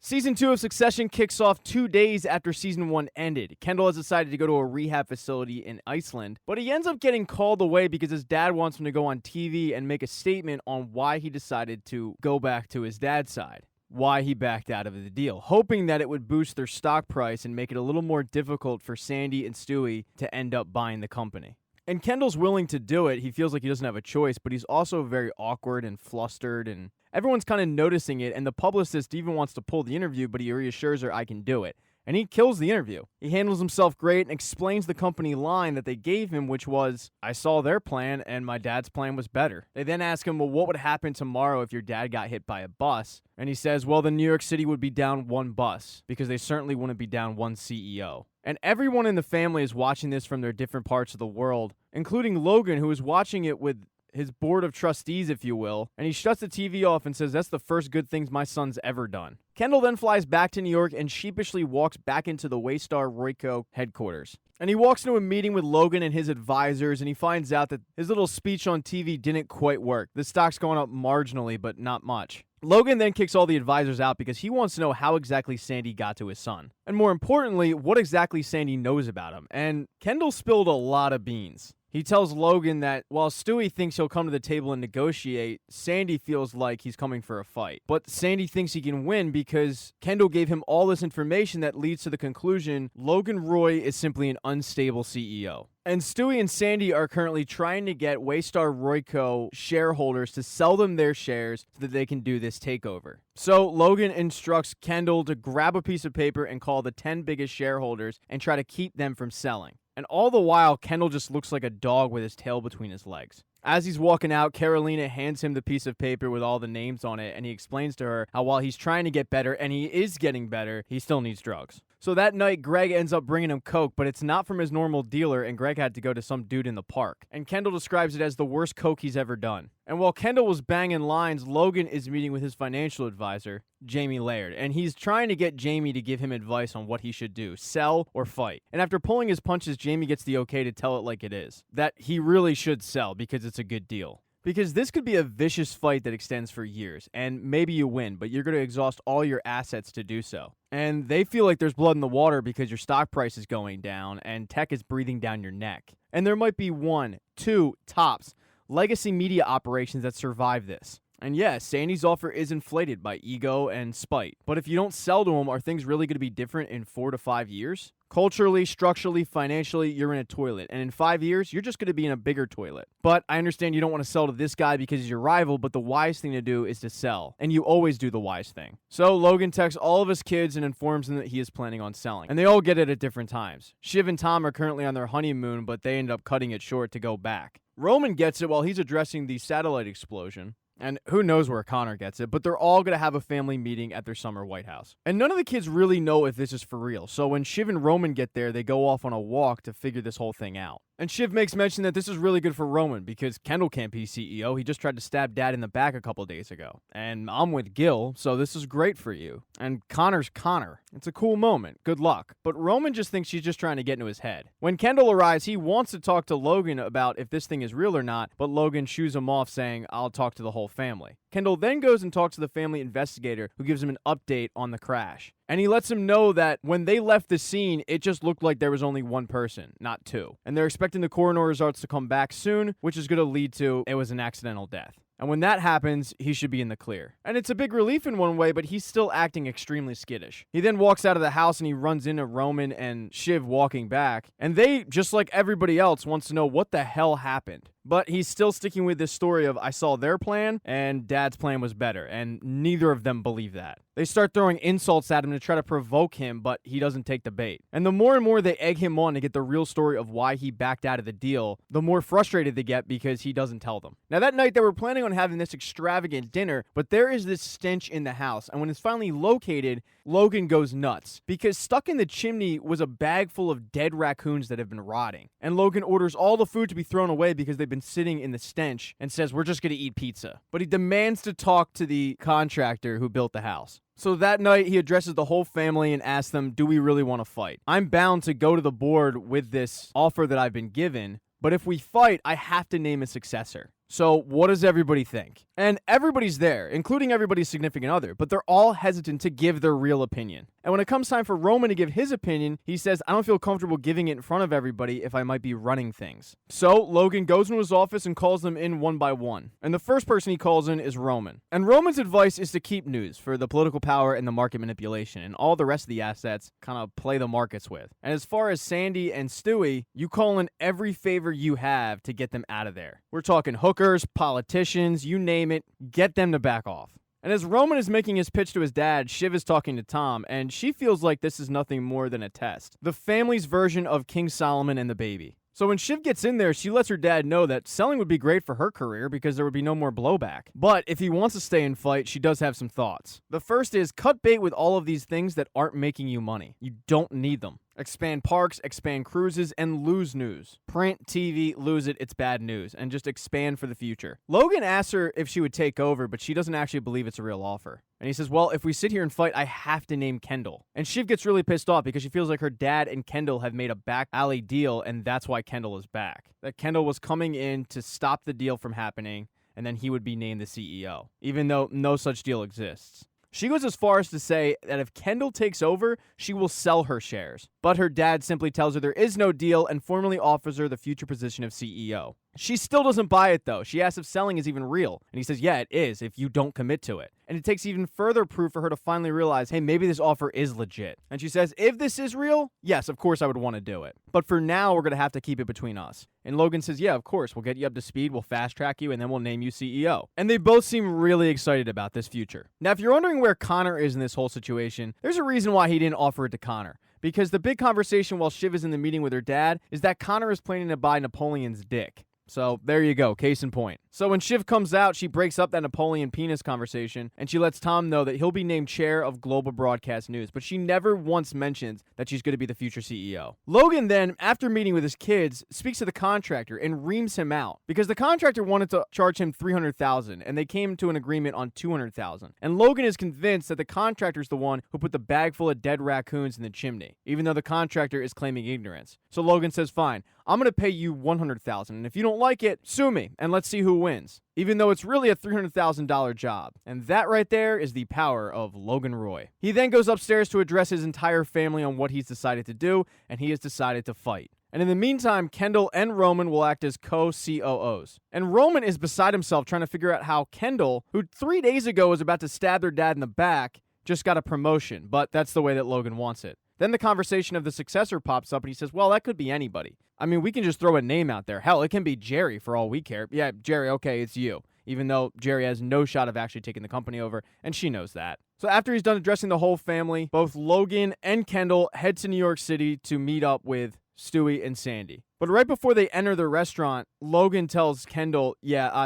Season 2 of Succession kicks off 2 days after Season 1 ended. Kendall has decided to go to a rehab facility in Iceland, but he ends up getting called away because his dad wants him to go on TV and make a statement on why he decided to go back to his dad's side. Why he backed out of the deal, hoping that it would boost their stock price and make it a little more difficult for Sandy and Stewie to end up buying the company. And Kendall's willing to do it. He feels like he doesn't have a choice, but he's also very awkward and flustered, and everyone's kind of noticing it, and the publicist even wants to pull the interview, but he reassures her, I can do it. And he kills the interview. He handles himself great and explains the company line that they gave him, which was, I saw their plan and my dad's plan was better. They then ask him, well, what would happen tomorrow if your dad got hit by a bus? And he says, well, then New York City would be down one bus because they certainly wouldn't be down one CEO. And everyone in the family is watching this from their different parts of the world, including Logan, who is watching it with his board of trustees, if you will, and he shuts the TV off and says, that's the first good things my son's ever done. Kendall then flies back to New York and sheepishly walks back into the Waystar Royco headquarters. And he walks into a meeting with Logan and his advisors, and he finds out that his little speech on TV didn't quite work. The stock's going up marginally, but not much. Logan then kicks all the advisors out because he wants to know how exactly Sandy got to his son. And more importantly, what exactly Sandy knows about him. And Kendall spilled a lot of beans. He tells Logan that while Stewie thinks he'll come to the table and negotiate, Sandy feels like he's coming for a fight. But Sandy thinks he can win because Kendall gave him all this information that leads to the conclusion Logan Roy is simply an unstable CEO. And Stewie and Sandy are currently trying to get Waystar Royco shareholders to sell them their shares so that they can do this takeover. So Logan instructs Kendall to grab a piece of paper and call the 10 biggest shareholders and try to keep them from selling. And all the while, Kendall just looks like a dog with his tail between his legs. As he's walking out, Carolina hands him the piece of paper with all the names on it, and he explains to her how while he's trying to get better, and he is getting better, he still needs drugs. So that night, Greg ends up bringing him coke, but it's not from his normal dealer, and Greg had to go to some dude in the park. And Kendall describes it as the worst coke he's ever done. And while Kendall was banging lines, Logan is meeting with his financial advisor, Jamie Laird, and he's trying to get Jamie to give him advice on what he should do, sell or fight. And after pulling his punches, Jamie gets the okay to tell it like it is, that he really should sell because it's a good deal. Because this could be a vicious fight that extends for years, and maybe you win, but you're going to exhaust all your assets to do so. And they feel like there's blood in the water because your stock price is going down and tech is breathing down your neck. And there might be 1, 2, tops, legacy media operations that survive this. And yes, Sandy's offer is inflated by ego and spite. But if you don't sell to him, are things really going to be different in 4 to 5 years? Culturally, structurally, financially, you're in a toilet. And in 5 years, you're just going to be in a bigger toilet. But I understand you don't want to sell to this guy because he's your rival, but the wise thing to do is to sell. And you always do the wise thing. So Logan texts all of his kids and informs them that he is planning on selling. And they all get it at different times. Shiv and Tom are currently on their honeymoon, but they end up cutting it short to go back. Roman gets it while he's addressing the satellite explosion. And who knows where Connor gets it, but they're all going to have a family meeting at their summer White House. And none of the kids really know if this is for real. So when Shiv and Roman get there, they go off on a walk to figure this whole thing out. And Shiv makes mention that this is really good for Roman because Kendall can't be CEO. He just tried to stab Dad in the back a couple days ago. And I'm with Gil, so this is great for you. And Connor's Connor. It's a cool moment. Good luck. But Roman just thinks she's just trying to get into his head. When Kendall arrives, he wants to talk to Logan about if this thing is real or not, but Logan shoos him off saying, I'll talk to the whole family. Kendall then goes and talks to the family investigator who gives him an update on the crash. And he lets him know that when they left the scene, it just looked like there was only one person, not two. And they're expecting the coroner results to come back soon, which is going to lead to it was an accidental death. And when that happens, he should be in the clear. And it's a big relief in one way, but he's still acting extremely skittish. He then walks out of the house and he runs into Roman and Shiv walking back. And they, just like everybody else, wants to know what the hell happened. But he's still sticking with this story of I saw their plan and Dad's plan was better. And neither of them believe that. They start throwing insults at him to try to provoke him, but he doesn't take the bait. And the more and more they egg him on to get the real story of why he backed out of the deal, the more frustrated they get because he doesn't tell them. Now that night they were planning on having this extravagant dinner, but there is this stench in the house. And when it's finally located, Logan goes nuts because stuck in the chimney was a bag full of dead raccoons that have been rotting. And Logan orders all the food to be thrown away because they've been sitting in the stench and says, we're just going to eat pizza. But he demands to talk to the contractor who built the house. So that night, he addresses the whole family and asks them, do we really want to fight? I'm bound to go to the board with this offer that I've been given, but if we fight, I have to name a successor. So what does everybody think? And everybody's there, including everybody's significant other, but they're all hesitant to give their real opinion. And when it comes time for Roman to give his opinion, he says, I don't feel comfortable giving it in front of everybody if I might be running things. So Logan goes into his office and calls them in one by one. And the first person he calls in is Roman. And Roman's advice is to keep news for the political power and the market manipulation, and all the rest of the assets kind of play the markets with. And as far as Sandy and Stewie, you call in every favor you have to get them out of there. We're talking hookers, politicians, you name it, get them to back off. And as Roman is making his pitch to his dad, Shiv is talking to Tom, and she feels like this is nothing more than a test. The family's version of King Solomon and the baby. So when Shiv gets in there, she lets her dad know that selling would be great for her career because there would be no more blowback. But if he wants to stay and fight, she does have some thoughts. The first is cut bait with all of these things that aren't making you money. You don't need them. Expand parks, expand cruises, and lose news. Print, TV, lose it, it's bad news. And just expand for the future. Logan asks her if she would take over, but she doesn't actually believe it's a real offer. And he says, well, if we sit here and fight, I have to name Kendall. And Shiv gets really pissed off because she feels like her dad and Kendall have made a back alley deal, and that's why Kendall is back. That Kendall was coming in to stop the deal from happening, and then he would be named the CEO, even though no such deal exists. She goes as far as to say that if Kendall takes over, she will sell her shares. But her dad simply tells her there is no deal and formally offers her the future position of CEO. She still doesn't buy it, though. She asks if selling is even real. And he says, yeah, it is, if you don't commit to it. And it takes even further proof for her to finally realize, hey, maybe this offer is legit. And she says, if this is real, yes, of course I would want to do it. But for now, we're going to have to keep it between us. And Logan says, yeah, of course, we'll get you up to speed, we'll fast track you, and then we'll name you CEO. And they both seem really excited about this future. Now, if you're wondering where Connor is in this whole situation, there's a reason why he didn't offer it to Connor. Because the big conversation while Shiv is in the meeting with her dad is that Connor is planning to buy Napoleon's dick. So there you go, case in point. So when Shiv comes out, she breaks up that Napoleon penis conversation, and she lets Tom know that he'll be named chair of Global Broadcast News, but she never once mentions that she's going to be the future CEO. Logan then, after meeting with his kids, speaks to the contractor and reams him out, because the contractor wanted to charge him $300,000, and they came to an agreement on $200,000. And Logan is convinced that the contractor's the one who put the bag full of dead raccoons in the chimney, even though the contractor is claiming ignorance. So Logan says, fine, I'm going to pay you $100,000, and if you don't like it, sue me, and let's see who wins. Even though it's really a $300,000 job. And that right there is the power of Logan Roy. He then goes upstairs to address his entire family on what he's decided to do, and he has decided to fight. And in the meantime, Kendall and Roman will act as co-COOs. And Roman is beside himself trying to figure out how Kendall, who 3 days ago was about to stab their dad in the back, just got a promotion, but that's the way that Logan wants it. Then the conversation of the successor pops up, and he says, well, that could be anybody. I mean, we can just throw a name out there. Hell, it can be Jerry for all we care. Yeah, Jerry, okay, it's you. Even though Jerry has no shot of actually taking the company over, and she knows that. So after he's done addressing the whole family, both Logan and Kendall head to New York City to meet up with Stewie and Sandy. But right before they enter the restaurant, Logan tells Kendall,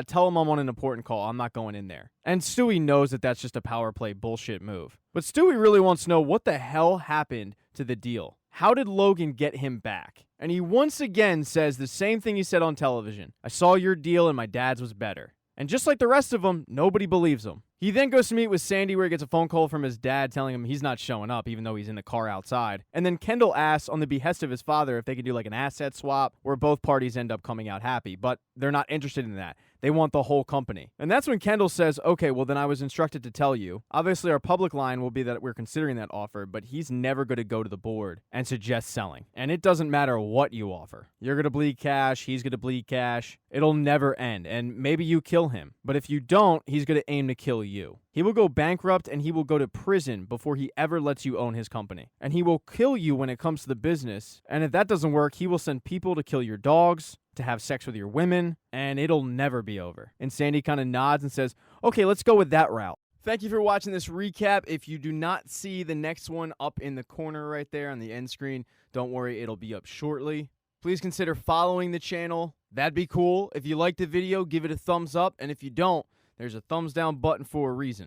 tell him I'm on an important call. I'm not going in there. And Stewie knows that that's just a power play bullshit move. But Stewie really wants to know what the hell happened to the deal. How did Logan get him back? And he once again says the same thing he said on television. I saw your deal and my dad's was better. And just like the rest of them, nobody believes him. He then goes to meet with Sandy where he gets a phone call from his dad telling him he's not showing up even though he's in the car outside. And then Kendall asks on the behest of his father if they could do like an asset swap where both parties end up coming out happy, but they're not interested in that. They want the whole company. And that's when Kendall says, okay, well then I was instructed to tell you. Obviously our public line will be that we're considering that offer, but he's never going to go to the board and suggest selling. And it doesn't matter what you offer. You're going to bleed cash, he's going to bleed cash. It'll never end. And maybe you kill him. But if you don't, he's going to aim to kill you. He will go bankrupt and he will go to prison before he ever lets you own his company. And he will kill you when it comes to the business. And if that doesn't work, he will send people to kill your dogs, to have sex with your women, and it'll never be over. And Sandy kind of nods and says, okay, let's go with that route. Thank you for watching this recap. If you do not see the next one up in the corner right there on the end screen, don't worry, it'll be up shortly. Please consider following the channel. That'd be cool. If you liked the video, give it a thumbs up. And if you don't, there's a thumbs down button for a reason.